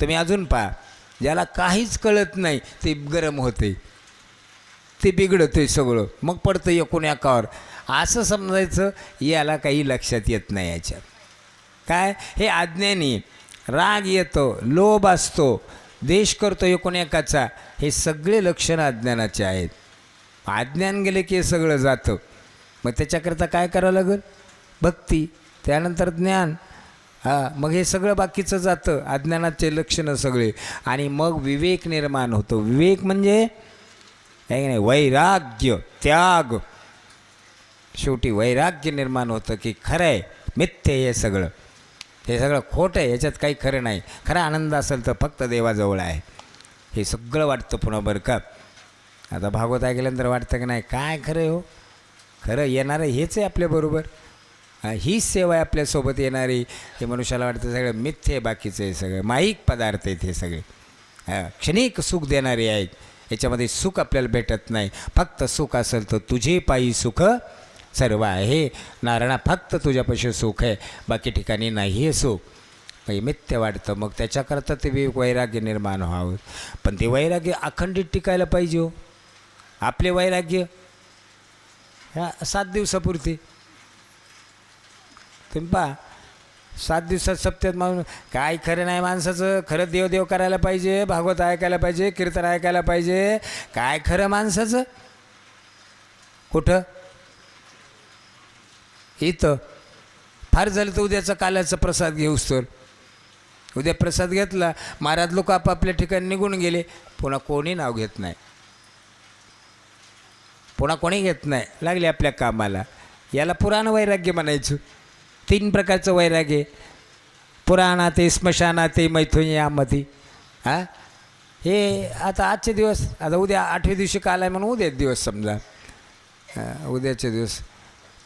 तुम्ही अजून पहा, ज्याला काहीच कळत नाही ते गरम होते, ते बिघडतं सगळं, मग पडतं एकूण एकावर. असं समजायचं याला काही लक्षात येत नाही. याच्यात काय, हे अज्ञानी. राग येतो, लोभ असतो, द्वेष करतो एकूण एकाचा, हे सगळे लक्षणं अज्ञानाचे आहेत. अज्ञान गेले की हे सगळं जातं. मग त्याच्याकरता काय करावं लागेल? भक्ती, त्यानंतर ज्ञान. मग हे सगळं बाकीचं जातं, अज्ञानाचे लक्षणं सगळे. आणि मग विवेक निर्माण होतो. विवेक म्हणजे काय नाही, वैराग्य, त्याग. शेवटी वैराग्य निर्माण होतं की खरं आहे, मिथ्य हे सगळं, हे सगळं खोटं आहे, याच्यात काही खरं नाही. खरा आनंद असेल तर फक्त देवाजवळ आहे, हे सगळं वाटतं पुन्हा. बरं का, आता भागवत ऐकल्यानंतर वाटतं की नाही काय खरं आहे हो, खरं येणारं हेच आहे आपल्याबरोबर, हीच सेवा आहे आपल्यासोबत येणारी. हे मनुष्याला वाटतं सगळं मिथ्य आहे, बाकीचं आहे सगळं माईक पदार्थ आहेत हे सगळे, क्षणिक सुख देणारे आहेत. याच्यामध्ये सुख आपल्याला भेटत नाही. फक्त सुख असेल तर तुझे पायी सुख सर्व आहे. नारायणा, फक्त तुझ्यापाशी सुख आहे, बाकी ठिकाणी नाही आहे सुख. मग मिथ्य वाटतं. मग त्याच्याकरता ते वैराग्य निर्माण व्हावं. पण ते वैराग्य अखंडित टिकायला पाहिजे हो. आपले वैराग्य ह्या 7 दिवसापुरती, तुम्ही पहा, 7 दिवसात सप्त्यात माणूस काय खरं नाही माणसाचं. खरं देवदेव करायला पाहिजे, भागवत ऐकायला पाहिजे, कीर्तन ऐकायला पाहिजे. काय खरं माणसाचं कुठं? इथं. फार झालं तर उद्याचा काल्याचा प्रसाद घेऊस तर. उद्या प्रसाद घेतला, महाराज लोक आपापल्या ठिकाणी निघून गेले, पुन्हा कोणी नाव घेत नाही, पुन्हा कोणी घेत नाही, लागले आपल्या कामाला. याला पुराण वैराग्य म्हणायचं. 3 प्रकारचं वैराग्य, पुराणाते, स्मशानाते, मैथुन्यामध्ये. हे आता आजचे दिवस, आता उद्या 8व्या दिवशी काल आहे म्हणून उद्याच दिवस समजा, उद्याचे दिवस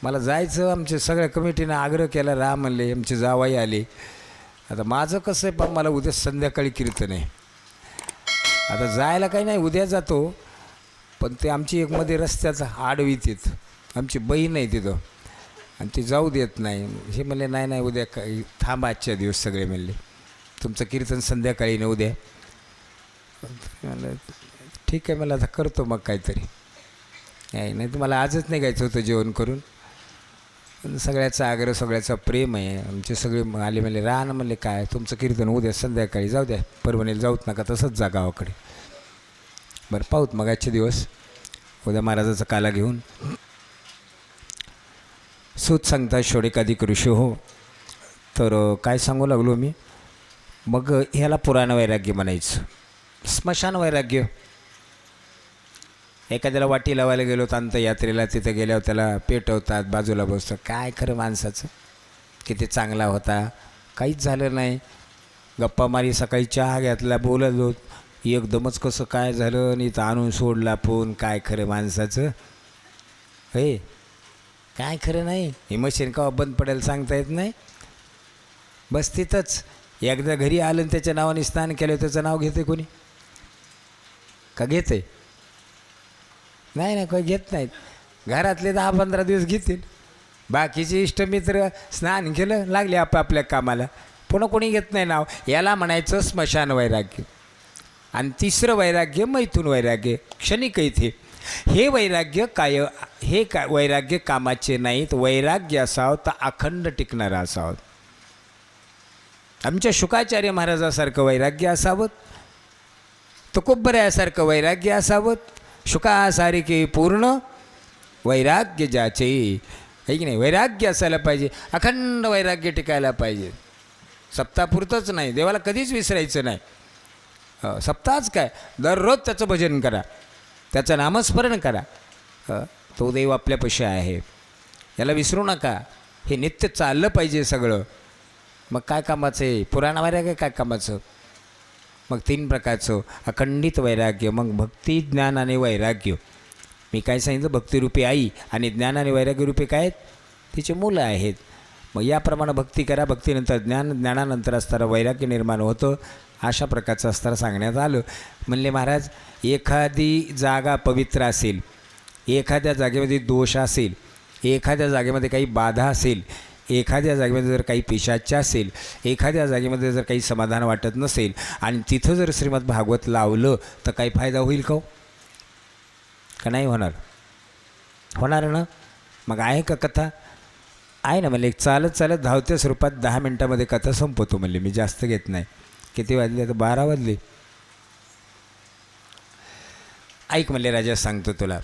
मला जायचं. आमच्या सगळ्या कमिटीनं आग्रह केला, राहा म्हणले, आमचे जावाई आले. आता माझं कसं आहे, पण मला उद्या संध्याकाळी कीर्तन आहे. आता जायला काही नाही, उद्या जातो. पण ते आमची एकमध्ये रस्त्याचा आडवीत येत, आमची बहीण आहे तिथं, आणि ती जाऊ देत नाही. हे म्हणले नाही नाही, उद्या काही थांबा, आजच्या दिवस सगळे म्हणले, तुमचं कीर्तन संध्याकाळी नाही उद्या. म्हणलं ठीक आहे, मला आता करतो मग काहीतरी. नाही तर मला आजच निघायचं होतं जेवण करून. पण सगळ्याचा आग्रह, सगळ्याचा प्रेम आहे. आमचे सगळे आले, म्हणले राहा ना. म्हणले काय तुमचं कीर्तन उद्या संध्याकाळी, जाऊ द्या, परभणीला जाऊत नका, तसंच जा गावाकडे. बरं पाहूत मग आजचे दिवस, उद्या महाराजाचा काला घेऊन. सूत सांगता षोडेकाधिक ऋषी हो. तर काय सांगू लागलो मी, मग ह्याला पुराण वैराग्य म्हणायचं. स्मशान वैराग्य, एखाद्याला वाटी लावायला गेलो तर अंत्ययात्रेला, तिथं गेल्यावर त्याला पेटवतात, बाजूला बसतं. काय खरं माणसाचं, किती चांगला होता, काहीच झालं नाही. गप्पा मारी, सकाळी चहा घेतला, बोलत होत, एकदमच कसं काय झालं, आणि इथं आणून सोडला फोन. काय खरं माणसाचं, हे काय खरं नाही. ही मशीन का बंद पडेल सांगता येत नाही. बस तिथंच एकदा घरी आलं आणि त्याच्या नावाने स्नान केलं, त्याचं नाव घेते कोणी का? घेते नाही ना, काही घेत नाहीत. घरातले 10-15 दिवस घेतील, बाकीचे इष्टमित्र स्नान केलं, लागले आपापल्या कामाला, पुन्हा कोणी घेत नाही नाव. याला म्हणायचं स्मशान वैराग्य. आणि 3रं वैराग्य मैथुन वैराग्य, क्षणिक इथे. हे वैराग्य काय, हे काय वैराग्य कामाचे नाहीत. वैराग्य असावं तर अखंड टिकणारं असावं. आमच्या शुकाचार्य महाराजासारखं वैराग्य असावं, तुकोबरायासारखं वैराग्य असावं. शुकासारखे पूर्ण वैराग्य ज्याचे, आहे की नाही, वैराग्य असायला पाहिजे. अखंड वैराग्य टिकायला पाहिजे. सप्ताहापुरतंच नाही, देवाला कधीच विसरायचं नाही. सप्ताहच काय, दररोज त्याचं भजन करा, त्याचं नामस्मरण करा. तो देव आपल्यापाशी आहे, याला विसरू नका. हे नित्य चाललं पाहिजे सगळं. मग काय कामाचं आहे पुराण वैराग्य, काय कामाचं? मग 3 प्रकारचं अखंडित वैराग्य. मग भक्ती, ज्ञान आणि वैराग्य. मी काय सांगितलं, भक्तिरूपी आई आणि ज्ञान आणि वैराग्यरूपी काय आहेत, तिचे मुलं आहेत. मग याप्रमाणे भक्ती करा, भक्तीनंतर ज्ञान, ज्ञानानंतर असताना वैराग्य निर्माण होतं. अशा प्रकारचं असताना सांगण्यात आलं. म्हणले महाराज, एखादी जागा पवित्र असेल, एखाद्या जागेमध्ये दोष असेल, एखाद्या जागेमध्ये काही बाधा असेल, एखाद्या जागेमध्ये जर काही पिशाच्य असेल, एखाद्या जागेमध्ये जर काही समाधान वाटत नसेल आणि तिथं जर श्रीमद भागवत लावलं तर काही फायदा होईल का हो? का नाही होणार? होणार ना. मग आहे का कथा? आहे ना. म्हणले एक चालत चालत धावत्या स्वरूपात 10 मिनटामध्ये कथा संपवतो म्हणले, मी जास्त घेत नाही. किती वाजले? आता 12 वाजले. ऐक म्हणले राजा, सांगतो तुला.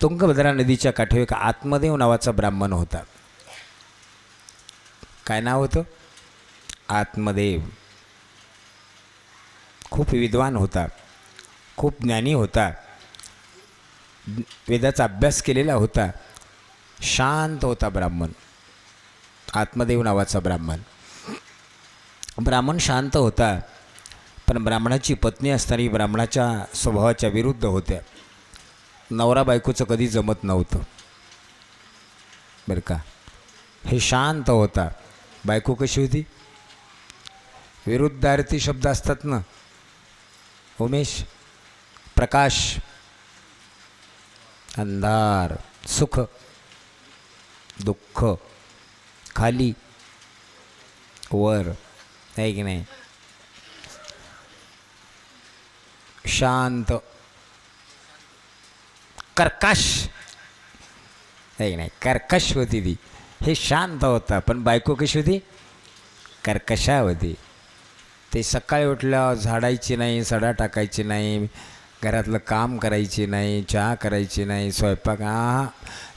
तुंगभद्रा नदीच्या काठी एक आत्मदेव नावाचा ब्राह्मण होता. काय नाव होतं? आत्मदेव. खूप विद्वान होता, खूप ज्ञानी होता, वेदाचा अभ्यास केलेला होता, शांत होता ब्राह्मण. आत्मदेव नावाचा ब्राह्मण. ब्राह्मण शांत होता, पण ब्राह्मणाची पत्नी असताना ब्राह्मणाच्या स्वभावाच्या विरुद्ध होत्या. नवरा बायकोचं कधी जमत नव्हतं बरं का. हे शांत होता. बायको कशी होती? विरुद्धार्थी शब्द असतात ना उमेश. प्रकाश, अंधार, सुख, दुःख, खाली, वर, आहे की नाही? शांत, कर्कश, आहे की नाही? कर्कश होती ती. हे शांत होता, पण बायको कशी होती? कर्कशा होती. ते सकाळी उठल्यावर झाडायची नाही, सडा टाकायची नाही, घरातलं काम करायची नाही, चहा करायची नाही, स्वयंपाक.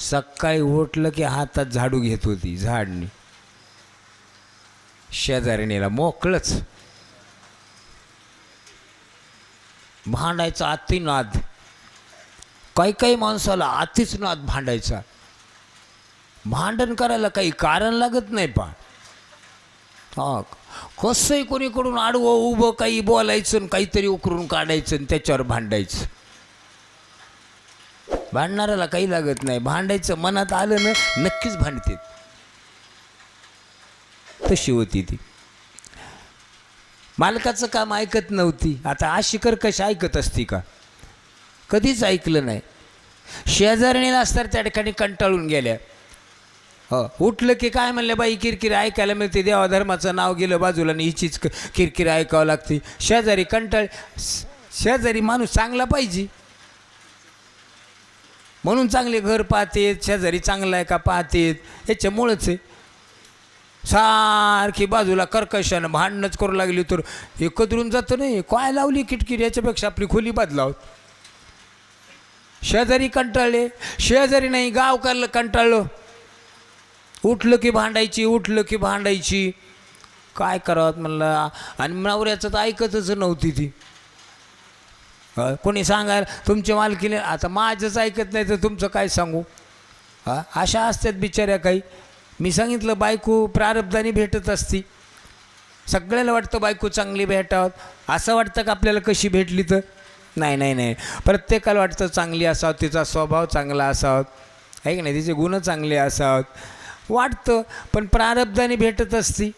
सकाळी उठलं की हातात झाडू घेत होती, झाडणी. शेजारणीला मोकळंच. भांडायचा अति नाद. काही माणसाला अतिच नाद भांडायचा. भांडण करायला काही कारण लागत नाही. पा कसंही कोणीकडून आडवं उभं काही बोलायचं, काहीतरी उकरून काढायचं आणि त्याच्यावर भांडायचं. भांडणाऱ्याला काही लागत नाही. भांडायचं मनात आलं ना, नक्कीच भांडते. तशी होती ती. मालकाचं काम ऐकत नव्हती. आता अशी कर्कश ऐकत असती का? कधीच ऐकलं नाही. शेजारणीला असतात त्या ठिकाणी कंटाळून गेल्या. उठलं की काय म्हणलं, बाई किरकिर ऐकायला मिळते, देवाधर्माचं नाव गेलं बाजूला आणि हिचीच किरकिर ऐकावं लागते. शेजारी कंटाळ. शेजारी माणूस चांगला पाहिजे म्हणून चांगले घर पाहतेत, शेजारी चांगला आहे का पाहतेत, याच्यामुळंच आहे. सारखी बाजूला कर्कशानं भांडणंच करू लागली तर हे कदरून जातं. नाही काय लावली किटकिर, याच्यापेक्षा आपली खोली बदलावत. शेजारी कंटाळले, शेजारी नाही गावकारलं कंटाळलं. उठलं की भांडायची, उठलं की भांडायची. काय करावं म्हणलं. आणि नवऱ्याचं तर ऐकतच नव्हती ती. कोणी सांगायला तुमच्या मालकीने, आता माझंच ऐकत नाही तर तुमचं काय सांगू. अशा असतात बिचाऱ्या काही. मी सांगितलं बायको प्रारब्धाने भेटत असती. सगळ्याला वाटतं बायको चांगली भेटावं. असं वाटतं का आपल्याला कशी भेटली तर? नाही नाही नाही. प्रत्येकाला वाटतं चांगली असावं, तिचा स्वभाव चांगला असावा, आहे की नाही, तिचे गुण चांगले असावेत वाटतं. पण प्रारब्धाने भेटत असती.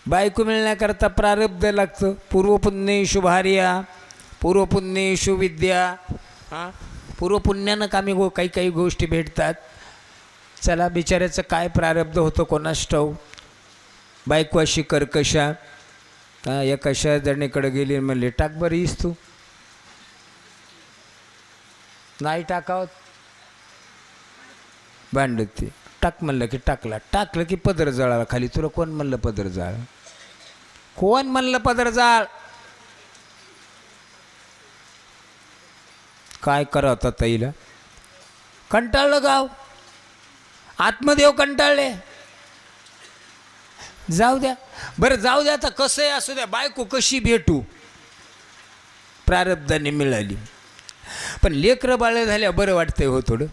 बायको मिळण्याकरता प्रारब्ध लागतं. पूर्वपुण्येषु भार्या, पूर्वपुण्येषु विद्या. पूर्वपुण्यानं काही काही गोष्टी भेटतात. चला बिचाऱ्याचं काय प्रारब्ध होतं कोणास ठाऊक. बायको अशी कर्कशा. एका शेजारणीकडे गेली, म्हणले टाक बरं हीच तू. नाही टाकावत, भांडत ती. टाक म्हणलं की टाकला. टाकलं की पदर जळाला खाली. तुला कोण म्हणलं पदर जाळ? कोण म्हणलं पदर जाळ? काय करावं आता ताईला? कंटाळलं गाव. आत्मदेव कंटाळले. जाऊ द्या बरं, जाऊ द्या. आता कसंही असू द्या, बायको कशी भेटू, प्रारब्धाने मिळाली. पण लेकरं बाळ झाल्या बरं वाटतंय हो थोडं.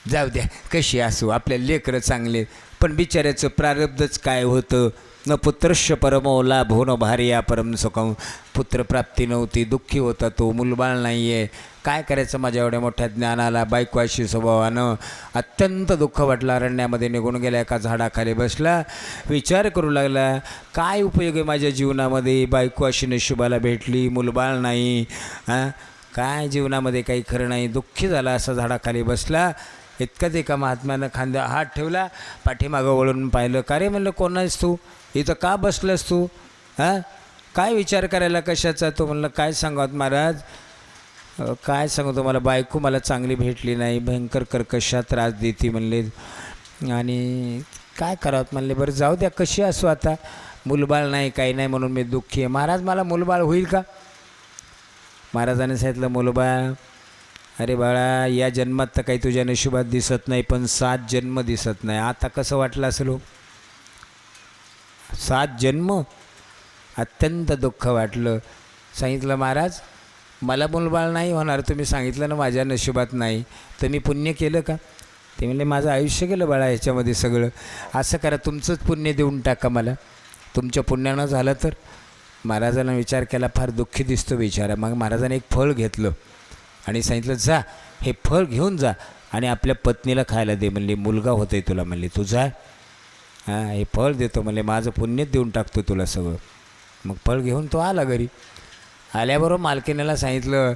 जाऊ द्या कशी असू, आपल्या लेकरं चांगले. पण बिचाऱ्याचं प्रारब्धच काय होतं. न पुत्रश्य परमो लाभो न भार्या परम सुखम. पुत्रप्राप्ती नव्हती, दुःखी होता तो, मुलबाळ नाही आहे. काय करायचं माझ्या एवढ्या मोठ्या ज्ञानाला. बायको अशी स्वभावानं. अत्यंत दुःख वाटलं. अरण्यामध्ये निघून गेला, एका झाडाखाली बसला, विचार करू लागला, काय उपयोग आहे माझ्या जीवनामध्ये. बायको अशी नशिबाला भेटली, मुलबाळ नाही, काय जीवनामध्ये काही खरं नाही. दुःखी झाला, असा झाडाखाली बसला. इतकंच एका महात्म्यानं खांद्या हात ठेवला, पाठीमागं वळून पाहिलं. का रे म्हणलं, कोण आहेस तू, इथं का बसलंस तू, हां काय विचार करायला कशाचा. तो म्हणलं काय सांगत महाराज, काय सांगू तुम्हाला, बायको मला चांगली भेटली नाही, भयंकर कर्कशा त्रास देते म्हणले, आणि काय करावं म्हणले. बरं जाऊ द्या, कशी असू आता, मुलबाळ नाही काही नाही म्हणून मी दुःखी आहे. महाराज मला मुलबाळ होईल का. महाराजांनी सांगितलं, मुलबाळ, अरे बाळा या जन्मात तर काही तुझ्या नशिबात दिसत नाही, पण 7 जन्म दिसत नाही. आता कसं वाटलं असेल हो, 7 जन्म, अत्यंत दुःख वाटलं. सांगितलं, महाराज मला मुलबाळ नाही होणार, तुम्ही सांगितलं ना माझ्या नशिबात नाही, तर मी पुण्य केलं का. ते म्हणले, माझं आयुष्य गेलं बाळा ह्याच्यामध्ये सगळं. असं करा, तुमचंच पुण्य देऊन टाका मला, तुमच्या पुण्यानं झालं तर. महाराजांना विचार केला, फार दुःखी दिसतो बिचारा. मग महाराजांनी एक फळ घेतलं आणि सांगितलं, जा हे फळ घेऊन जा आणि आपल्या पत्नीला खायला दे. म्हणले, मुलगा होतोय तुला, म्हणले तू जा, हां हे फळ देतो, म्हणले माझं पुण्यच देऊन टाकतो तुला सगळं. मग फळ घेऊन तो आला घरी. आल्याबरोबर मालकीनीला सांगितलं,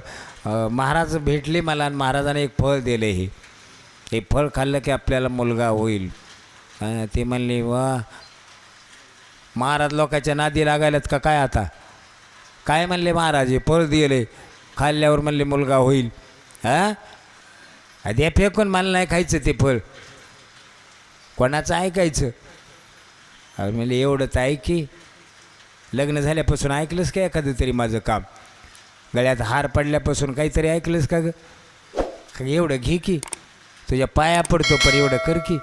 महाराज भेटले मला आणि महाराजाने एक फळ दिले, हे फळ खाल्लं की आपल्याला मुलगा होईल. ते म्हणले, वा महाराज लोकांच्या नादी लागायलात का काय आता, काय म्हणले महाराज, हे फळ दिले खाल्ल्यावर म्हणले मुलगा होईल. हां आधी फेकून मला नाही खायचं ते फळ, कोणाचं ऐकायचं. अरे म्हणले, एवढंच ऐकी, लग्न झाल्यापासून ऐकलंस का एखादं तरी माझं काम, गळ्यात हार पडल्यापासून काहीतरी ऐकलंस का ग. एवढं घे की, तुझ्या पाया पडतो, पण एवढं कर की.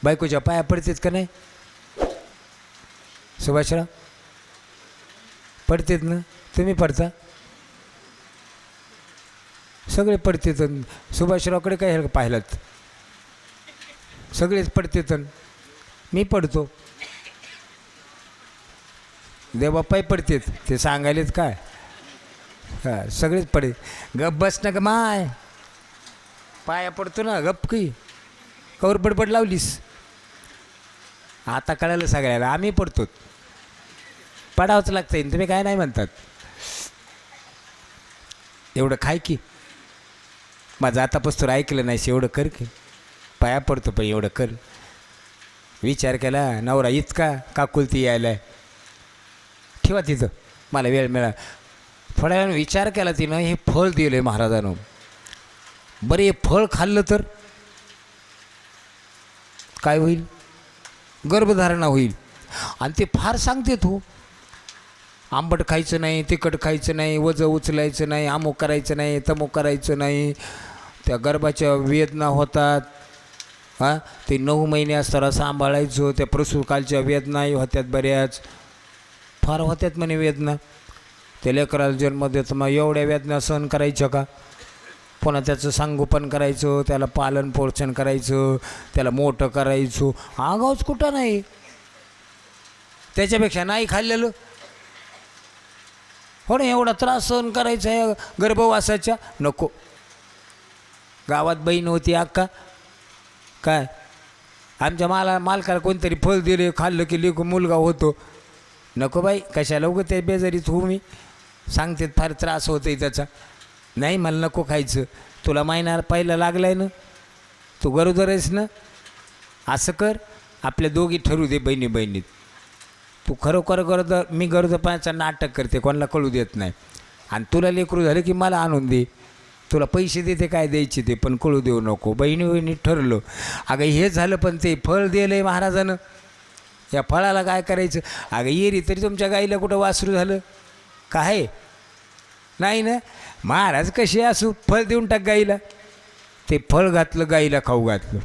बायकोच्या पाया पडतेच का नाही सुभाषराव, पडतेत ना, तुम्ही पडता, सगळे पडतेत. सुभाषरावकडे काय हे पाहिलं, सगळेच पडतेत, मी पडतो, देवबापाही पडतेत, ते सांगायलेत काय. हां सगळेच पडे, गप बस ना ग माय, पाया पडतो ना, गप की कवर बडबड लावलीस. आता कळालं सगळ्याला, आम्ही पडतो, पडावंच लागतं, तुम्ही काय नाही म्हणतात. एवढं खाय की, माझं आतापासून ऐकलं नाही, एवढं कर की, पाया पडतो पण एवढं कर. विचार केला, नवरा इतका काकुलती यायला, ठेवा तिथं, मला वेळ मिळा. थोड्या वेळानं विचार केला तिनं, हे फळ दिलं महाराजानं, बरं हे फळ खाल्लं तर काय होईल, गर्भधारणा होईल. आणि ते फार सांगते तू, आंबट खायचं नाही, तिखट खायचं नाही, वजं उचलायचं नाही, अमुक करायचं नाही, तमुक करायचं नाही, त्या गर्भाच्या वेदना होतात. हां ते 9 महिने असताना सांभाळायचं, त्या प्रसूकालच्या वेदनाही होत्यात, बऱ्याच फार होत्यात म्हणे वेदना. त्या लेकराला जन्म देतं, मग एवढ्या वेदना सहन करायच्या का. पुन्हा त्याचं संगोपन करायचं, त्याला पालन पोषण करायचं, त्याला मोठं करायचं, आगाऊच कुठं नाही. त्याच्यापेक्षा नाही खाल्लेलं, हो ना, एवढा त्रास सहन करायचा आहे गर्भवासाच्या, नको. गावात बहीण होती अक्का, काय आमच्या मालकाला कोणतरी फळ दिले, खाल्लं की लेकू मुलगा होतो, नको बाई, कशाला उगं ते बेजारीत हो. मी सांगते फार त्रास होतोय त्याचा, नाही मला नको खायचं. तुला महिना पहिला लागला आहे ना, तू गरोदर आहेस ना, असं कर, आपल्या दोघी ठरवू दे बहिणी बहिणीत, तू खरोखर गरोदर, मी गरोदरपणाचं नाटक करते, कोणाला कळू देत नाही, आणि तुला लेकरू झालं की मला आणून दे, तुला पैसे देते काय द्यायचे ते, पण कळू देऊ नको. बहिणी बहिणी ठरलो. अगं हे झालं, पण ते फळ दिलं आहे महाराजानं, या फळाला काय करायचं. अगं येरी तरी तुमच्या गाईला कुठं वासरू झालं काय नाही ना. महाराज कसे असू, फळ देऊन टाक गाईला. ते फळ घातलं, गाईला खाऊ घातलं.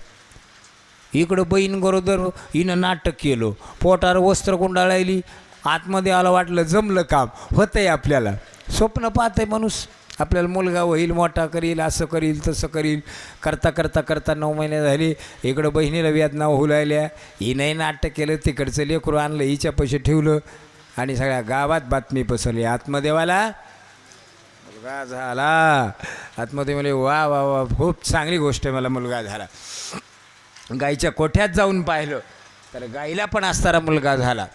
इकडं बहीण गरोदर, हिनं नाटक केलं, पोटावर वस्त्र गुंडाळायली, आतमध्ये आलं, वाटलं जमलं काम, होतं आहे आपल्याला, स्वप्न पाहत आहे माणूस, आपल्याला मुलगा होईल, मोठा करील, असं करील तसं करील, करता करता करता 9 महिने झाले. इकडं बहिणीला वेदना होऊ लागल्या, हिनंही नाटक केलं, तिकडचं लेकरू आणलं, हिच्या पैसे ठेवलं, आणि सगळ्या गावात बातमी पसरली, आत्मदेवाला मुलगा झाला. आत्मदेव म्हणजे वा वा वा, खूप चांगली गोष्ट आहे, मला मुलगा झाला. गाईच्या कोठ्यात जाऊन पाहिलं तर गाईला पण असणारा मुलगा झाला.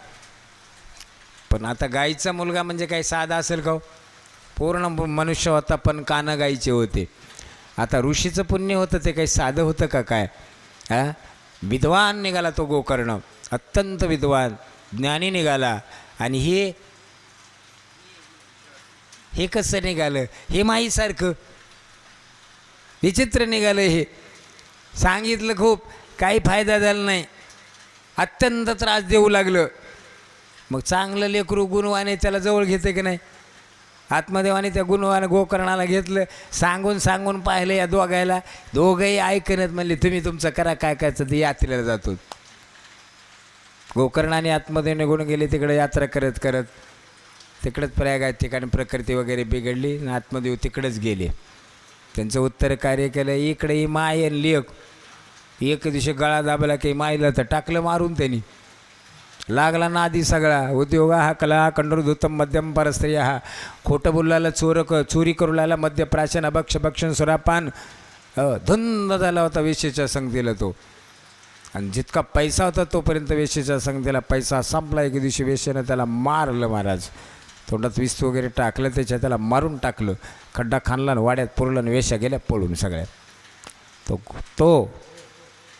पण आता गाईचा मुलगा म्हणजे काही साधा असेल का, पूर्ण मनुष्य होता, पण कानं गाईचे होते. आता ऋषीचं पुण्य होतं ते काही साधं होतं का काय? हां, विद्वान निघाला तो गोकर्ण, अत्यंत विद्वान ज्ञानी निघाला. आणि हे कसं निघालं? हे माईसारखं विचित्र निघालं. हे सांगितलं खूप, काही फायदा झाला नाही, अत्यंत त्रास देऊ लागलं. मग चांगलं लेकरू गुणवाने त्याला जवळ घेते की नाही? आत्मदेवाने त्या गुणवाने गोकर्णाला घेतलं, सांगून सांगून पाहिलं या दोघायला, दोघंही ऐकणत म्हणले तुम्ही तुमचं करा, काय करायचं ते यात्रेला जातो. गोकर्णाने आत्मदेव निघून गेले तिकडे यात्रा करत करत. तिकडंच प्रयाग ठिकाणी प्रकृती वगैरे बिघडली आणि आत्मदेव तिकडेच गेले. त्यांचं उत्तर कार्य केलं. इकडे माय आणि लेक. एक दिवशी गळा दाबला की माईला तर टाकलं मारून. त्यांनी लागला नादी सगळा. उद्योग हा कला कंडरधुतम मध्यम परस्त्री हा. खोटं बोलायला चोरी करू लागला. मध्य प्राशन अभक्ष भक्षण सुरापान. धुंद झाला होता वेशीच्या संगतीला तो. आणि जितका पैसा होता तोपर्यंत वेशीच्या संगतीला पैसा संपला. एक दिवशी वेशीनं त्याला मारलं महाराज. तोंडात विस्तू वगैरे टाकलं त्याला मारून टाकलं. खड्डा खाणला आणि वाड्यात पुरलं आणि वेश्या गेल्या पळून सगळ्या. तो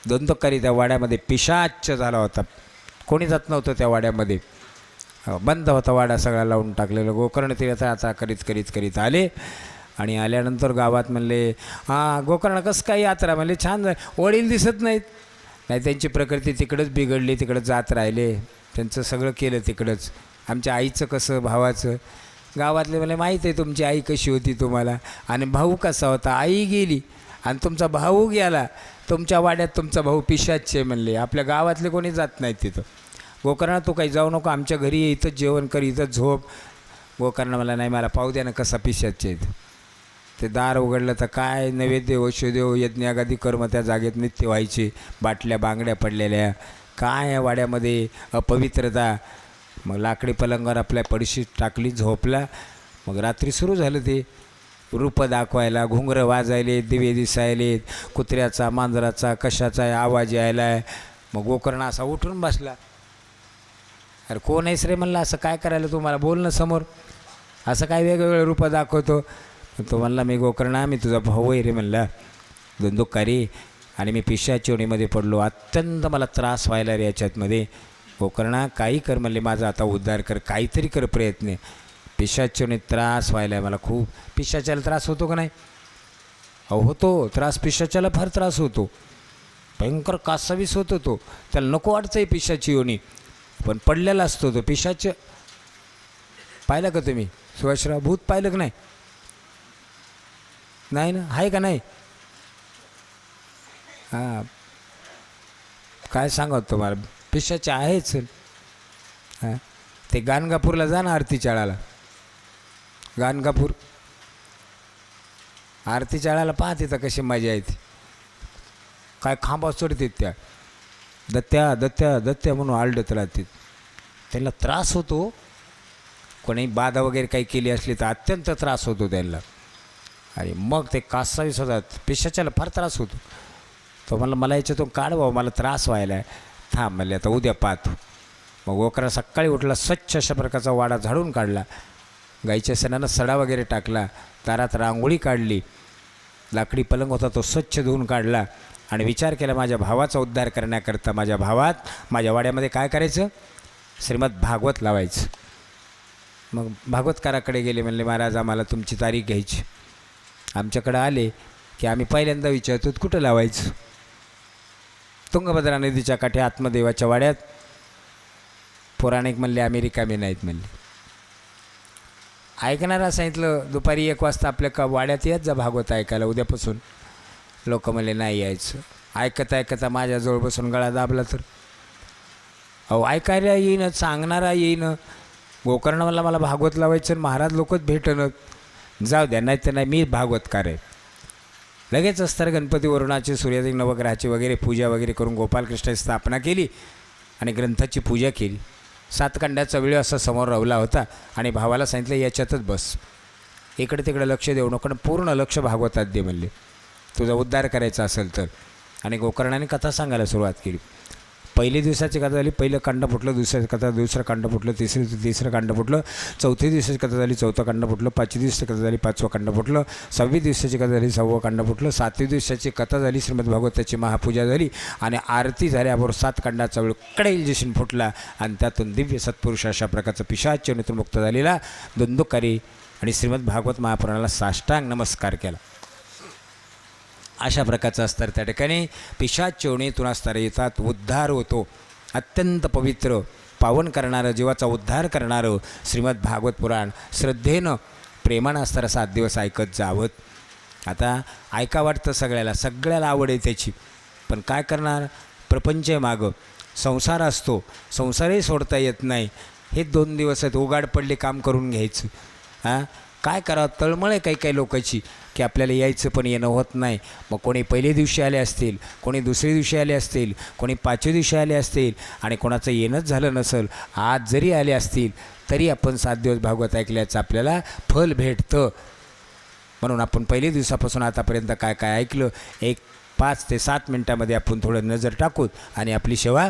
दंतकारी त्या वाड्यामध्ये पिशाच्च झाला होता. कोणी जात नव्हतं त्या वाड्यामध्ये. बंद होता वाडा सगळा लावून टाकलेलं. गोकर्ण तीर्थ आता करीत आले. आणि आल्यानंतर गावात म्हणले हां गोकर्ण कसं काय यात्रा? म्हणले छान. वडील दिसत नाहीत. नाही त्यांची प्रकृती तिकडंच बिघडली, तिकडंच जात राहिले. त्यांचं सगळं केलं तिकडंच. आमच्या आईचं कसं, भावाचं. गावातले मला माहीत आहे तुमची आई कशी होती तुम्हाला, आणि भाऊ कसा होता. आई गेली आणि तुमचा भाऊ गेला. तुमच्या वाड्यात तुमचा भाऊ पिशाच्चे म्हणले. आपल्या गावातले कोणी जात नाहीत तिथं. गोकर्ण तू काही जाऊ नको, आमच्या घरी ये, इथंच जेवण कर, इथंच झोप. गोकर्ण मला नाही, मला पाहू द्या ना कसा पिशाच्चे आहेत. ते दार उघडलं तर काय नैवेद्य वैश्वदेव यज्ञागादी कर्म त्या जागेत नित्य व्हायचे. बाटल्या बांगड्या पडलेल्या, काय वाड्यामध्ये अपवित्रता. मग लाकडी पलंगावर आपल्या पडशी टाकली, झोपला. मग रात्री सुरू झालं ते रूप दाखवायला. घुंगरं वाजायले, दिवे दिसायलेत, कुत्र्याचा मांजराचा कशाचा आवाज यायला. मग गोकर्ण असा उठून बसला. अरे कोण आहेस रे म्हणलं, असं काय करायला तुम्हाला, बोल ना समोर, असं काय वेगवेगळे रूपं दाखवतो. तो म्हणला मी गोकर्ण, मी तुझा भाऊ आहे रे म्हणला, धंदुकारी. आणि मी पिशाचोणीमध्ये पडलो, अत्यंत मला त्रास व्हायला रे याच्यातमध्ये. गोकर्णा काही कर म्हणले, माझा आता उद्धार कर, काहीतरी कर प्रयत्न. पिशाचोने त्रास व्हायला आहे मला खूप. पिशाच्याला त्रास होतो का नाही? अहो होतो त्रास, पिशाच्याला फार त्रास होतो. भयंकर कासावीस होतो तो. त्याला नको वाटतं आहे पिशाची योनी, पण पडलेला असतो तो पिशाच. पाहिलं का तुम्ही सुभाषराव? भूत पाहिलं का नाही? नाही ना, आहे का नाही? हां, काय सांगत तुम्हाला, पिशाचे आहेच. हां, ते गाणगापूरला जा ना आरती चाळाला. गाणगापूर आरती चाळाला पाहा तिथं कशी मजा येते. काय खांबा सोडतात त्या. दत्त्या दत्त्या दत्त्या म्हणून आलडत राहतात. त्यांना त्रास होतो. कोणी बाधा वगैरे काही केली असली तर अत्यंत त्रास होतो त्यांना. आणि मग ते कासावीस होतात. पिशाच्याला फार त्रास होतो. तो म्हणला मला याच्यातून काढ बाबा, मला त्रास व्हायला आहे. थांब म्हणले आता उद्या पाहतो. मग गोकर्ण सकाळी उठला, स्वच्छ अशा प्रकारचा वाडा झाडून काढला. गाईच्या सणानं सडा वगैरे टाकला. दारात रांगोळी काढली. लाकडी पलंग होता तो स्वच्छ धुवून काढला. आणि विचार केला माझ्या भावाचा उद्धार करण्याकरता माझ्या वाड्यामध्ये काय करायचं, श्रीमद भागवत लावायचं. मग भागवतकाराकडे गेले. म्हणले महाराज आम्हाला तुमची तारीख घ्यायची. आमच्याकडं आले की आम्ही पहिल्यांदा विचारतो कुठं लावायचं. तुंगभद्रा नदीच्या काठी आत्मदेवाच्या वाड्यात. पौराणिक म्हणले आम्ही रिकामे नाहीत म्हणले. ऐकणारा सांगितलं दुपारी 1 वाजता आपल्या वाड्यात येत जा भागवत ऐकायला उद्यापासून. लोक म्हणले नाही यायचं. ऐकता माझ्याजवळ बसून गळा दाबला तर. अहो ऐकायला येईन, सांगणारा येईन. गोकर्ण मला भागवत लावायचं, महाराज लोकच भेटणं. जाऊ द्या, नाही तर नाही, मी भागवतकार आहे. लगेच असतं गणपती वरुणाची, सूर्याची, नवग्रहाची वगैरे पूजा वगैरे करून गोपालकृष्णाची स्थापना केली आणि ग्रंथाची पूजा केली. 7 खंडाचा वेळ असा समोर रवला होता. आणि भावाला सांगितलं याच्यातच बस, इकडे तिकडे लक्ष देऊ नको, पूर्ण लक्ष भागवतात दे म्हणले, तुझा उद्धार करायचा असेल तर. आणि गोकर्णाने कथा सांगायला सुरुवात केली. पहिल्या दिवसाची कथा झाली, पहिलं कांड फुटलं, दुसऱ्या कथा दुसरं कांड फुटलं, तिसरं कांड फुटलं, चौथ्या दिवसाची कथा झाली, चौथं कांड फुटलं, पाचव्या दिवसाची कथा झाली, पाचवं कांड फुटलं, 6व्या दिवसाची कथा झाली, 6वं कांड फुटलं, 7व्या दिवसाची कथा झाली, श्रीमद भागवताची महापूजा झाली आणि आरती झाल्याबरोबर 7 कांडाचा वेळ कडेल जशीन फुटला आणि त्यातून दिव्य सत्पुरुष अशा प्रकारचा पिशाच योनीतून मुक्त झालेला धुंदुकारी आणि श्रीमद भागवत महापुराणाला साष्टांग नमस्कार केला. अशा प्रकारचं असतं. त्या ठिकाणी पिशाच योनीतून असणारे येतात, उद्धार होतो. अत्यंत पवित्र पावन करणारं, जीवाचा उद्धार करणारं श्रीमद भागवत पुराण श्रद्धेनं प्रेमानं असणारं 7 दिवस ऐकत जावं. आता ऐका वाटतं सगळ्याला आवड आहे त्याची, पण काय करणार, प्रपंच मागं संसार असतो, संसारही सोडता येत नाही. हे 2 दिवस आहेत, उघाड पडले काम करून घ्यायचं. काय करावं, तळमळ आहे काही लोकांची की आपल्याला यायचं पण येणं होत नाही. मग कोणी पहिल्या दिवशी आले असतील, कोणी दुसऱ्या दिवशी आले असतील, कोणी 5व्या दिवशी आले असतील आणि कोणाचं येणंच झालं नसेल, आज जरी आले असतील तरी आपण 7 दिवस भागवत ऐकल्याचं आपल्याला फल भेटतं. म्हणून आपण पहिल्या दिवसापासून आतापर्यंत काय काय ऐकलं, एक 5 ते 7 मिनटामध्ये आपण थोडं नजर टाकूत आणि आपली सेवा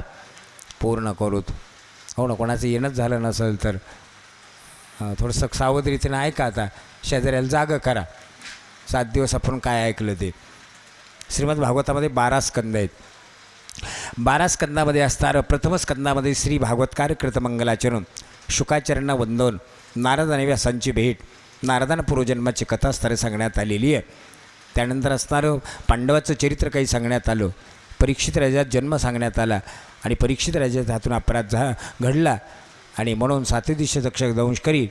पूर्ण करूत. हो ना, कोणाचं येणंच झालं नसेल तर थोडंसं सावधरीतीनं ऐका. आता शेजाऱ्याला जागं करा, 7 दिवस आपण काय ऐकलं ते. श्रीमद भागवतामध्ये 12 स्कंद आहेत. 12 स्कंदामध्ये असणारं प्रथम स्कंदामध्ये श्री भागवतकार कृतमंगलाचरण, शुकाचरण वंदन, नारद आणि व्यासांची भेट, नारदांना पूर्वजन्माची कथा असणारे सांगण्यात आलेली आहे. त्यानंतर असणारं पांडवाचं चरित्र काही सांगण्यात आलं, परीक्षित राजाचा जन्म सांगण्यात आला आणि परीक्षित राजाच्या हातून अपराध घडला आणि म्हणून 7व्या दिवशी दक्षक दंश करील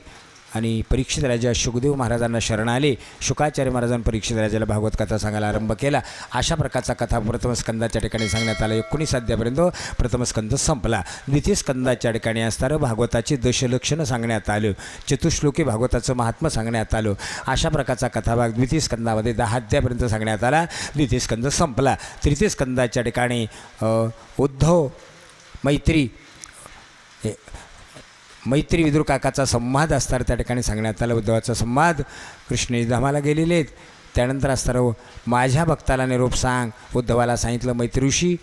आणि परीक्षित राजा शुकदेव महाराजांना शरण आले. शुकाचार्य महाराजांनी परीक्षित राजाला भागवत कथा सांगायला आरंभ केला. अशा प्रकारचा कथा प्रथम स्कंदाच्या ठिकाणी सांगण्यात आला. 19 अध्यायापर्यंत प्रथम स्कंद संपला. द्वितीय स्कंदाच्या ठिकाणी असणारं भागवताची दशलक्षणं सांगण्यात आलं, चतुश्लोकी भागवताचं महात्म्य सांगण्यात आलं. अशा प्रकारचा कथाभाग द्वितीय स्कंदामध्ये 10 अध्यायापर्यंत सांगण्यात आला. द्वितीय स्कंद संपला. तृतीय स्कंदाच्या ठिकाणी उद्धव मैत्री विदुर काकाचा संवाद असणार त्या ठिकाणी सांगण्यात आला. उद्धवाचा संवाद, कृष्ण धामाला गेलेले आहेत. त्यानंतर असणारं माझ्या भक्ताला निरोप सांग, उद्धवाला सांगितलं मैत्री ऋषी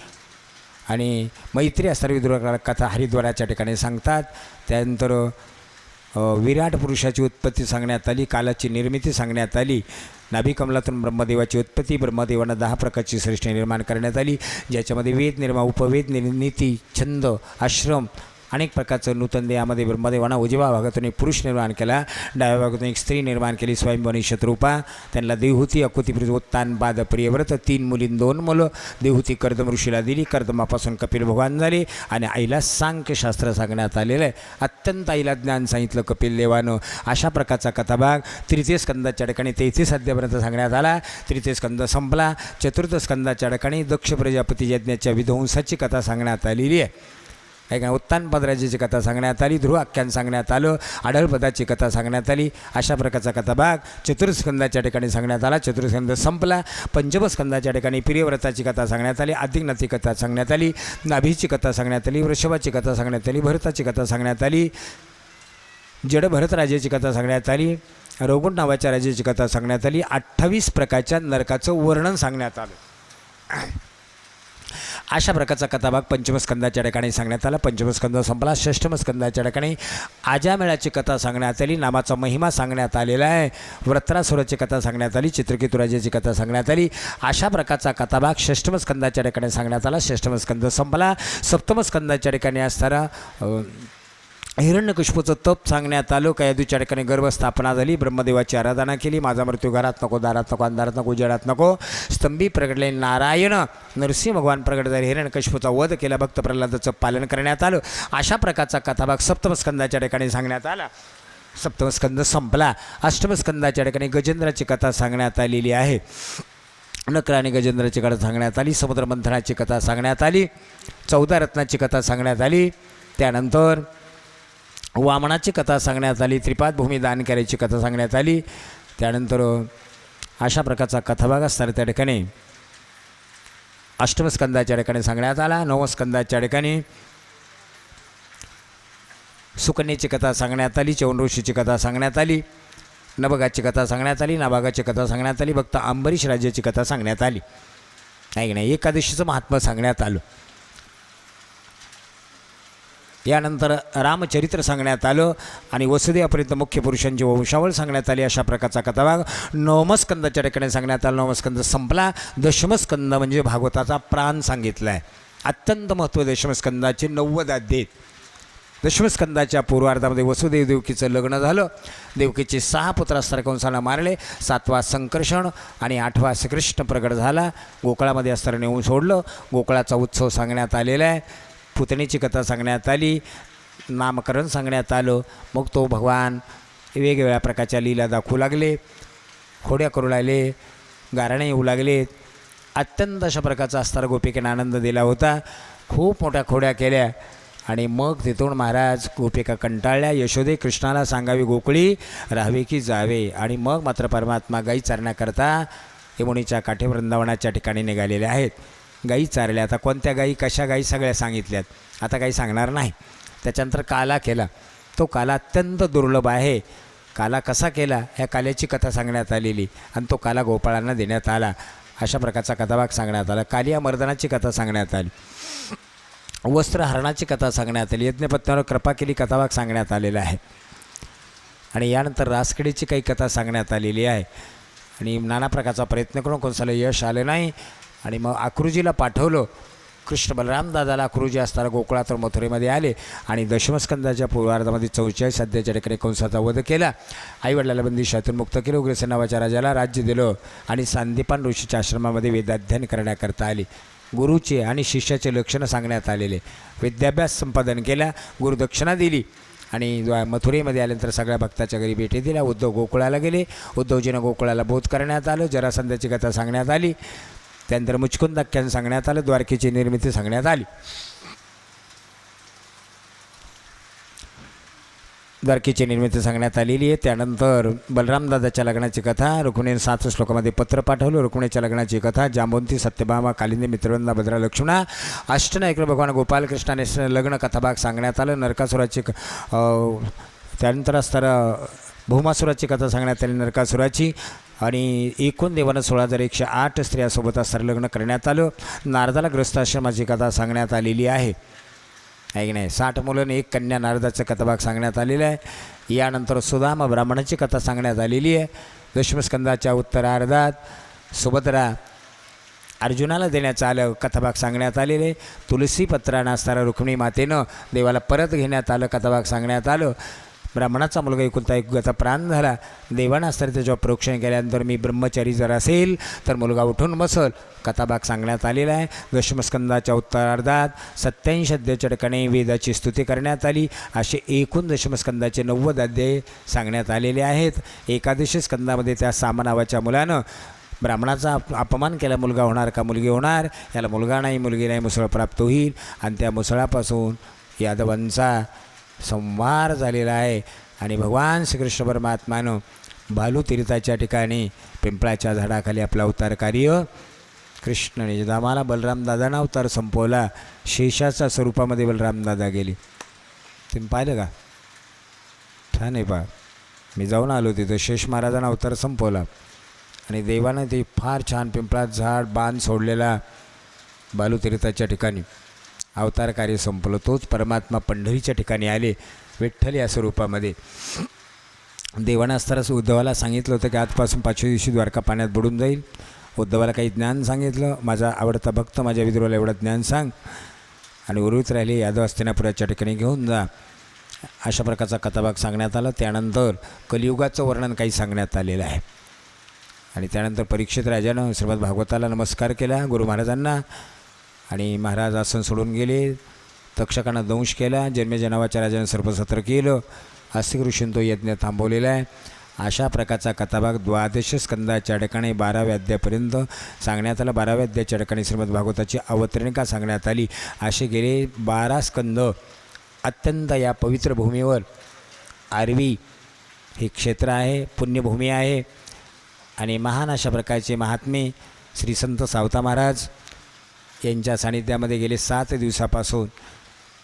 आणि मैत्री असणारी विदुर कथा हरिद्वाराच्या ठिकाणी सांगतात. त्यानंतर विराट पुरुषाची उत्पत्ती सांगण्यात आली, कालाची निर्मिती सांगण्यात आली, नाभिकमलातून ब्रह्मदेवाची उत्पत्ती, ब्रह्मदेवानं 10 प्रकारची सृष्टी निर्माण करण्यात आली, ज्याच्यामध्ये वेद निर्माण, उपवेद, नीती, छंद, आश्रम, अनेक प्रकारचं नूतन देहामध्ये ब्रह्मदेवानं उजव्या भागातून एक पुरुष निर्माण केला, डाव्या भागातून एक स्त्री निर्माण केली, स्वयंभनी शत्रुपा. त्यांना देवहूती, अकुती, उत्तान, बाद, प्रियव्रत 3 मुली 2 मुलं. देवहूती कर्दम ऋषीला दिली, कर्दमापासून कपिल भगवान झाले आणि आईला सांख्यशास्त्र सांगण्यात आलेलं आहे. अत्यंत आईला ज्ञान सांगितलं कपिल देवानं. अशा प्रकारचा कथाभाग तृतीय स्कंदाच्या ठिकाणी 33 अध्यायापर्यंत सांगण्यात आला. तृतीय स्कंद संपला. चतुर्थ स्कंदाच्या ठिकाणी दक्ष प्रजापती यज्ञाच्या विध्वंसाची कथा सांगण्यात आलेली आहे. काय उत्तानपद राजाची कथा सांगण्यात आली, ध्रुव आख्यान सांगण्यात आलं, आढळपदाची कथा सांगण्यात आली. अशा प्रकारचा कथाभाग चतुर्स्कंदाच्या ठिकाणी सांगण्यात आला. चतुर्स्कंद संपला. पंचमस्कंदाच्या ठिकाणी प्रियव्रताची कथा सांगण्यात आली, आदिग्नाथी कथा सांगण्यात आली, नाभीची कथा सांगण्यात आली, वृषभाची कथा सांगण्यात आली, भरताची कथा सांगण्यात आली, जड भरत राजाची कथा सांगण्यात आली, रघुण नावाच्या राजाची कथा सांगण्यात आली. 28 प्रकारच्या नरकाचं वर्णन सांगण्यात आलं. अशा प्रकारचा कथाभाग पंचमस्कंदाच्या ठिकाणी सांगण्यात आला. पंचमस्कंद संपला. षष्ठमस्कंदाच्या ठिकाणी आजामेळाची कथा सांगण्यात आली, नामाचा महिमा सांगण्यात आलेला आहे, व्रत्रासुराची कथा सांगण्यात आली, चित्रकेतुराजाची कथा सांगण्यात आली. अशा प्रकारचा कथाभाग षष्ठमस्कंदाच्या ठिकाणी सांगण्यात आला. षष्ठमस्कंद संपला. सप्तमस्कंदाच्या ठिकाणी असणारा हिरण्यकशिपूचं तप सांगण्यात आलं. कयादूच्या ठिकाणी गर्भस्थापना झाली, ब्रह्मदेवाची आराधना केली. माझा मृत्यू घरात नको, दारात नको, अंधारात नको, उजेडात नको. स्तंभी प्रगटले नारायण, नरसिंह भगवान प्रगट झाले, हिरण्यकशिपूचा वध केला, भक्त प्रल्हादाचं पालन करण्यात आलं. अशा प्रकारचा कथाभाग सप्तमस्कंदाच्या ठिकाणी सांगण्यात आला. सप्तमस्कंद संपला. अष्टमस्कंदाच्या ठिकाणी गजेंद्राची कथा सांगण्यात आलेली आहे. नक्र आणि गजेंद्राची कथा सांगण्यात आली. समुद्र मंथनाची कथा सांगण्यात आली. 14 रत्नाची कथा सांगण्यात आली. त्यानंतर वामनाची कथा सांगण्यात आली. त्रिपाद भूमी दान करायची कथा सांगण्यात आली. त्यानंतर अशा प्रकारचा कथाभाग असणार त्या ठिकाणी अष्टमस्कंदाच्या ठिकाणी सांगण्यात आला. नवस्कंदाच्या ठिकाणी सुकन्येची कथा सांगण्यात आली, चौन ऋषीची कथा सांगण्यात आली, नभगाची कथा सांगण्यात आली, नाभागाची कथा सांगण्यात आली, भक्त अंबरीश राजाची कथा सांगण्यात आली. नाही की नाही, एकादशीचं महात्म्य सांगण्यात आलं. यानंतर रामचरित्र सांगण्यात आलं आणि वसुदेवापर्यंत मुख्य पुरुषांची वंशावळ सांगण्यात आली. अशा प्रकारचा कथाभाग नवमस्कंदाच्या ठिकाणी सांगण्यात आला. नवमस्कंद संपला. दशमस्कंद म्हणजे भागवताचा प्राण सांगितला आहे. अत्यंत महत्त्व दशमस्कंदाचे 90 अध्याय. दशमस्कंदाच्या पूर्वार्धामध्ये वसुदेव देवकीचं लग्न झालं. देवकीचे 6 पुत्र असताना कंसाला मारले. 7वा संकर्षण आणि 8वा श्रीकृष्ण प्रगट झाला. गोकुळामध्ये असताना नेऊन सोडलं. गोकुळाचा उत्सव सांगण्यात आलेला आहे. पुतणीची कथा सांगण्यात आली. नामकरण सांगण्यात आलं. मग तो भगवान वेगवेगळ्या प्रकारच्या लीला दाखवू लागले. खोड्या करू लागले. गाराणे येऊ लागले. अत्यंत अशा प्रकारचा असताना गोपिकेने आनंद दिला होता. खूप मोठ्या खोड्या केल्या आणि मग तिथून महाराज गोपिका कंटाळल्या. यशोदे कृष्णाला सांगावी गोकुळी राहावे की जावे. आणि मग मात्र परमात्मा गाई चारण्याकरता यमुनेच्या काठी वृंदावनाच्या ठिकाणी निघालेले आहेत. गाई चारल्या. आता कोणत्या गाई कशा गाई सगळ्या सांगितल्यात. आता काही सांगणार नाही. त्याच्यानंतर काला केला. तो काला अत्यंत दुर्लभ आहे. काला कसा केला ह्या काल्याची कथा सांगण्यात आलेली आणि तो काला गोपाळांना देण्यात आला. अशा प्रकारचा कथाभाग सांगण्यात आला. कालिया मर्दनाची कथा सांगण्यात आली. वस्त्रहरणाची कथा सांगण्यात आली. यज्ञपत्न्यावर कृपा केली कथाभाग सांगण्यात आलेला आहे. आणि यानंतर रासखेडीची काही कथा सांगण्यात आलेली आहे. आणि नाना प्रकारचा प्रयत्न करून कोणसाला यश आलं नाही. आणि मग अक्रूजीला पाठवलं. कृष्ण बलराम दादाला अक्रूजी असताना गोकुळात मथुरेमध्ये आले आणि दशमस्कंदाच्या पूर्वार्धामध्ये 44 अध्यायाच्या ठिकाणी कंसाचा वध केला. आईवडिलाला बंदिशातून मुक्त केलं. उग्रसेन नावाच्या राजाला राज्य दिलं आणि सांदीपान ऋषीच्या आश्रमामध्ये वेदाध्ययन करण्याकरता आले. गुरुचे आणि शिष्याचे लक्षणं सांगण्यात आलेले. विद्याभ्यास संपादन केला. गुरुदक्षिणा दिली आणि मथुरेमध्ये आल्यानंतर सगळ्या भक्ताच्या घरी भेटी दिल्या. उद्धव गोकुळाला गेले. उद्धवजीनं गोकुळाला बोध करण्यात आलं. जरासंधाची कथा सांगण्यात आली. त्यानंतर मुचकुंद आख्यान सांगण्यात आलं. द्वारकेची निर्मिती सांगण्यात आली. द्वारकेची निर्मिती सांगण्यात आलेली आहे. त्यानंतर बलरामदादाच्या लग्नाची कथा. रुक्मिणीने 7 श्लोकामध्ये पत्र पाठवलं. रुक्मिणीच्या लग्नाची कथा. जांबवंती, सत्यभामा, कालिंदी, मित्रवंदा, भद्रा, लक्ष्मणा, अष्टनायक भगवान गोपालकृष्णाने लग्न कथाभाग सांगण्यात आलं. नरकासुराची त्यानंतर असताना भौमासुराची कथा सांगण्यात आली. नरकासुराची आणि एकूण देवानं 16,108 स्त्रियासोबत असताना लग्न करण्यात आलं. नारदाला ग्रस्ताश्रमाची कथा सांगण्यात आलेली आहे. आहे की नाही. 60 मुलं आणि 1 कन्या नारदाचा कथाभाग सांगण्यात आलेला आहे. यानंतर सुदामा ब्राह्मणाची कथा सांगण्यात आलेली आहे. दशमस्कंदाच्या उत्तरार्धात सुभद्रा अर्जुनाला देण्याचं आलं कथाभाग सांगण्यात आलेले. तुलसीपत्रानं असताना रुक्मिणी मातेनं देवाला परत घेण्यात आलं कथाभाग सांगण्यात आलं. ब्राह्मणाचा मुलगा एकुलता एक गता प्राण झाला. देवानं असताना त्याच्यावर प्रोक्षण केल्यानंतर मी ब्रह्मचारी जर असेल तर मुलगा उठून बसल कथाभाग सांगण्यात आलेला आहे. दशमस्कंदाच्या उत्तरार्धात 87 अध्यायाच्या ठिकाणी वेदाची स्तुती करण्यात आली. असे एकूण दशमस्कंदाचे 90 अध्याय सांगण्यात आलेले आहेत. एकादशी स्कंदामध्ये त्या सामा नावाच्या मुलानं ब्राह्मणाचा अपमान केला. मुलगा होणार का मुलगी होणार. याला मुलगा नाही मुलगी नाही मुसळ प्राप्त होईल. आणि त्या मुसळापासून यादवांचा संहार झालेला आहे. आणि भगवान श्रीकृष्ण परमात्मानं भालू तीर्थाच्या ठिकाणी पिंपळाच्या झाडाखाली आपला अवतार कार्य कृष्ण निजधामाला बलरामदादानं अवतार संपवला. शेषाच्या स्वरूपामध्ये बलरामदादा गेले. तुम्ही पाहिलं का. छान आहे पहा. मी जाऊन आलो तिथं. शेष महाराजांना अवतार संपवला आणि देवानं ते फार छान पिंपळात झाड बांध सोडलेला बालूतीर्थाच्या ठिकाणी अवतार कार्य संपलं. तोच परमात्मा पंढरीच्या ठिकाणी आले विठ्ठल या स्वरूपामध्ये. देवानं असतानाच उद्धवाला सांगितलं होतं की आजपासून 5व्या दिवशी द्वारका पाण्यात बुडून जाईल. उद्धवाला काही ज्ञान सांगितलं. माझा आवडता भक्त माझ्या विदुराला एवढं ज्ञान सांग आणि उर्वरित राहिले यादव हस्तिनापुराच्या ठिकाणी घेऊन जा. अशा प्रकारचा कथाभाग सांगण्यात आला. त्यानंतर कलियुगाचं वर्णन काही सांगण्यात आलेलं आहे. आणि त्यानंतर परीक्षित राजानं श्रीमद भागवताला नमस्कार केला गुरु महाराजांना आणि महाराज आसन सोडून गेले. तक्षकानं दंश केला. जन्मेजनावाच्या राजानं सर्पसत्र केलं. आस्तिक ऋषींनी तो यज्ञ थांबवलेला आहे. अशा प्रकारचा कथाभाग 12 स्कंदाच्या ठिकाणी 12व्या अध्यायापर्यंत सांगण्यात आला. 12व्या अध्यायाच्या ठिकाणी श्रीमद भागवताची अवतरणिका सांगण्यात आली. असे गेले 12 स्कंद अत्यंत या पवित्र भूमीवर आरवी हे क्षेत्र आहे. पुण्यभूमी आहे. आणि महान अशा प्रकारचे महात्मे श्री संत सावता महाराज यांच्या सानिध्यामध्ये गेले 7 दिवसापासून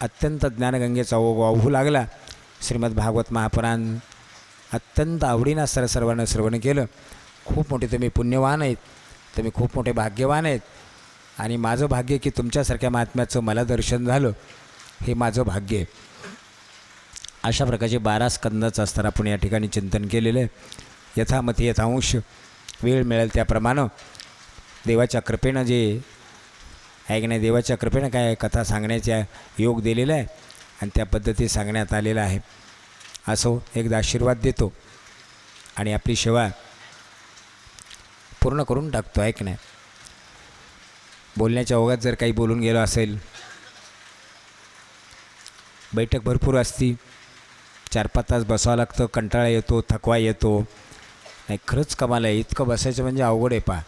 अत्यंत ज्ञानगंगेचा ओघ वाहू लागला. श्रीमद भागवत महापुराण अत्यंत आवडीनं सर्वांना श्रवण केलं. खूप मोठे तुम्ही पुण्यवान आहेत. तुम्ही खूप मोठे भाग्यवान आहेत. आणि माझं भाग्य की तुमच्यासारख्या महात्म्याचं मला दर्शन झालं हे माझं भाग्य आहे. अशा प्रकारचे 12 स्कंदाचं असताना आपण या ठिकाणी चिंतन केलेलं आहे. यथामती यथांश वेळ मिळेल त्याप्रमाणे देवाच्या कृपेनं जे आहे की नाही, देवाच्या कृपेनं काय कथा सांगण्याचा योग दिलेला आहे आणि त्या पद्धती सांगण्यात आलेला आहे. असो, एकदा आशीर्वाद देतो आणि आपली सेवा पूर्ण करून टाकतो आहे की नाही. बोलण्याच्या ओघात जर काही बोलून गेलो असेल, बैठक भरपूर असती, 4-5 तास बसावं लागतं, कंटाळा येतो, थकवा येतो. नाही, खरंच कमाल आहे, इतकं बसायचं म्हणजे अवघड आहे पहा.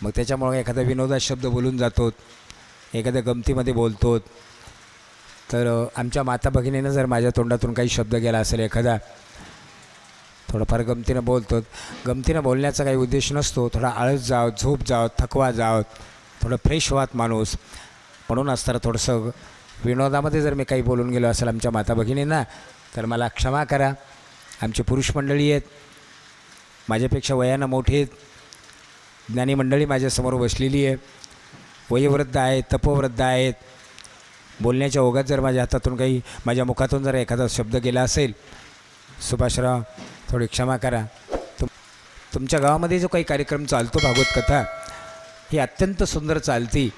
मग त्याच्यामुळे एखादा विनोदात शब्द बोलून जातो, एखाद्या गमतीमध्ये बोलतो. तर आमच्या माता भगिनीनं जर माझ्या तोंडातून काही शब्द गेला असेल, एखादा थोडंफार गमतीनं बोलतो. गमतीनं बोलण्याचा काही उद्देश नसतो, थोडा आळस जावं, झोप जावं, थकवा जावं, थोडं फ्रेश व्हात माणूस. म्हणून असताना थोडंसं विनोदामध्ये जर मी काही बोलून गेलो असेल आमच्या माता भगिनींना, तर मला क्षमा करा. आमची पुरुष मंडळी आहेत, माझ्यापेक्षा वयानं मोठी आहेत, ज्ञानी मंडळी माझ्यासमोर बसलेली आहे, वयोवृद्ध आहेत, तपोवृद्ध आहेत. बोलण्याच्या ओघात जर माझ्या हातातून काही, माझ्या मुखातून जर एखादा शब्द गेला असेल, सुभाषराव थोडी क्षमा करा. तुमच्या गावामध्ये जो काही कार्यक्रम चालतो, भागवत कथा ही अत्यंत सुंदर चालती,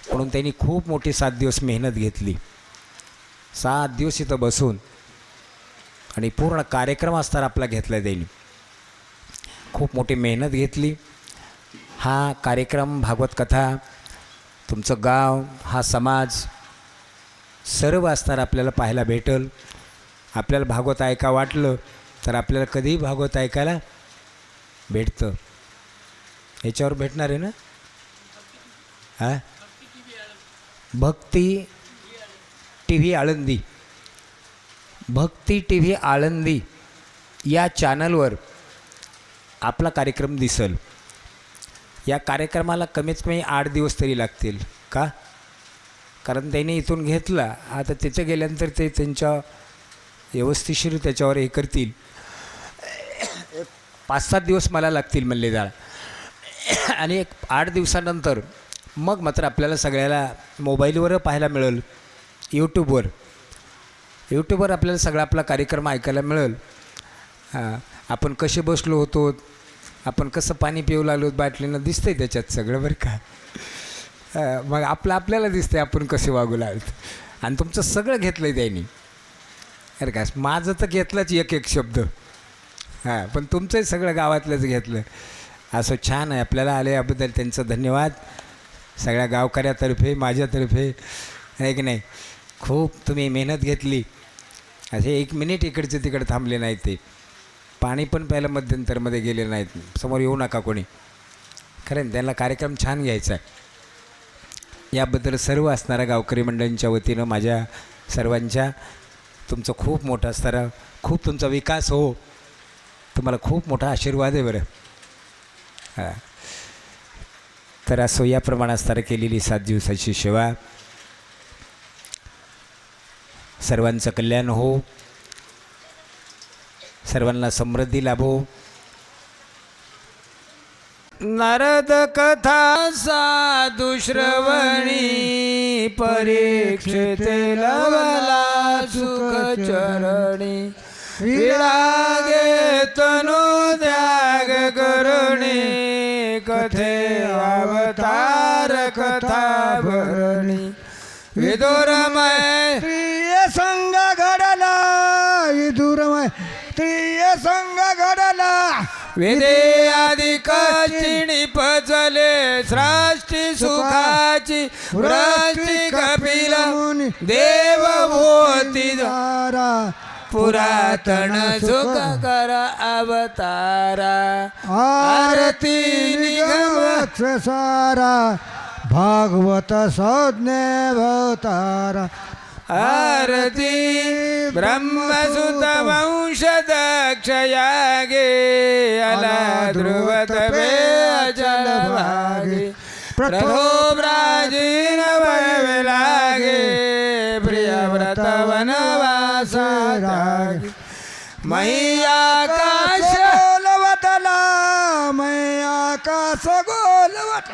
म्हणून त्यांनी खूप मोठी 7 दिवस मेहनत घेतली. 7 दिवस इथं बसून आणि पूर्ण कार्यक्रम असताना आपला घेतला त्यांनी, खूप मोठी मेहनत घेतली. हा कार्यक्रम, भागवत कथा, तुमचं गाव, हा समाज सर्व असताना आपल्याला पाहायला भेटेल. आपल्याला भागवत ऐका वाटलं तर आपल्याला कधीही भागवत ऐकायला भेटतं. याच्यावर भेटणार आहे ना, हां, भक्ती TV आळंदी, भक्ती TV आळंदी या चॅनलवर आपला कार्यक्रम दिसेल. या कार्यक्रमाला कमीत कमी 8 दिवस तरी लागतील. का? कारण त्यांनी इथून घेतला, आता तिथे गेल्यानंतर ते त्यांच्या व्यवस्थिशीर त्याच्यावर हे करतील. 5-7 दिवस मला लागतील म्हणले जाळ, आणि 8 दिवसानंतर मग मात्र आपल्याला सगळ्याला मोबाईलवर पाहायला मिळेल. यूट्यूबवर आपल्याला सगळा आपला कार्यक्रम ऐकायला मिळेल. आपण कसे बसलो होतो, आपण कसं पाणी पिऊ लागलो बाटलीनं, दिसतंय त्याच्यात सगळं बरं का. मग आपल्याला दिसतंय आपण कसे वागू लागलो. आणि तुमचं सगळं घेतलं आहे त्यांनी, अरे का. माझं तर घेतलंच एक शब्द, पण तुमचंही सगळं गावातलंच घेतलं. असं छान आहे. आपल्याला आले याबद्दल त्यांचं धन्यवाद, सगळ्या गावकऱ्यातर्फे, माझ्यातर्फे, आहे की नाही. खूप तुम्ही मेहनत घेतली. असे 1 मिनिट इकडचे तिकडे थांबले नाहीत. ते पाणी पण प्यायला मध्यंतरमध्ये गेले नाहीत. समोर येऊ नका कोणी, खरं त्यांना कार्यक्रम छान घ्यायचा आहे. याबद्दल सर्व असणाऱ्या गावकरी मंडळींच्या वतीनं माझ्या सर्वांच्या, तुमचं खूप मोठा असणारा, खूप तुमचा विकास हो, तुम्हाला खूप मोठा आशीर्वाद आहे बरं. हां, तर असो, याप्रमाणे असणारं केलेली 7 दिवसाची सेवा, सर्वांचं कल्याण हो, सर्वांना समृद्धी लाभो. नारद कथा साधु श्रवणी, परीक्षिते लवला सुख चरणी, विरागे तनु त्याग करुणी, कथे अवतार कथा भरणी, विदुरमय प्रिय संग घडला, विदुरमय प्रिय संग घडला, वेदे आदिकाची निपजले, सृष्टी सुखाची वृष्टी कपिल देवभूती तारा, पुरातन सुख कर अवतारा, आरती निगम सारा, भागवत संज्ञे भवतारा, आरती ब्रह्मसुत वंश दक्ष यागे, अला ध्रुवत बे अचल भागे, प्रभो प्राचीन वैवे लागे, प्रियव्रत वनवास रागे, मही आकाश गोलवतला, मैं आकाश गोलवत,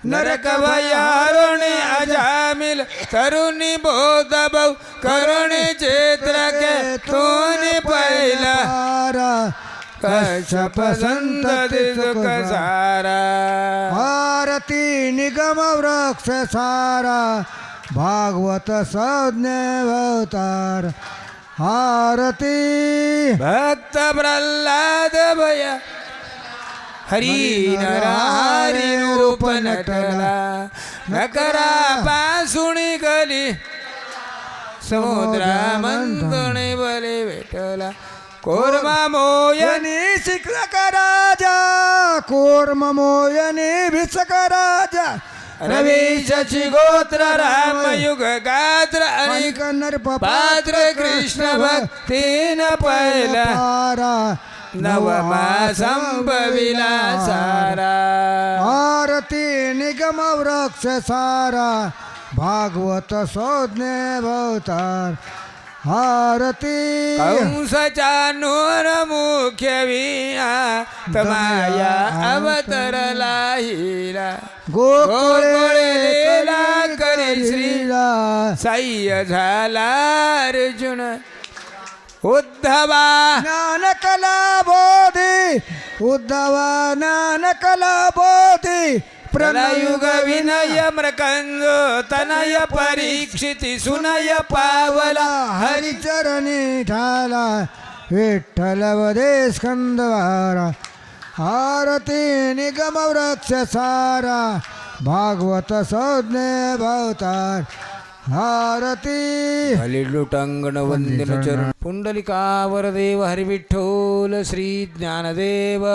नरक भयारुणी अजामिल तरुणी बोध बहु करुणी चित्र के तूने पहिला कश्यप संतती सुख सारा आरती निगम वृक्ष सारा भागवत संज्ञेय अवतार आरती भक्त प्रल्हाद भय हरी नरहरी रूप नटला नकरा पासुणी गली समुद्रा मंथुणी बले भेटला कोरमा मोयनी शिक्षक राजा कोर्म मोयनी भिषक राजा रवी शशी गोत्र राम युग गात्र आणि नरप पात्र कृष्ण भक्तीन पहिला नवमा संभविला सारा आरती निगम वृक्ष सारा भागवत संज्ञेय अवतार आरती कंसच्या नूर मुख्य विना तमाया अवतरला हिरा गोकुळे लीला करी श्री श्रीला सह्य झाला अर्जुन उद्धवा ज्ञानकला बोधी उद्धवा ज्ञानकला बोधी प्रलयुग विनय मृकंद तनय परीक्षिती सुनय पावला हरिचरणी ठाला विठ्ठल वदे स्कंदवारा आरती निगम वृक्ष सारा भागवत संज्ञेय अवतार आरती हलिलुटंगण वंदन चरण पुंडलिकावर देव हरिविठ्ठल श्री ज्ञानदेव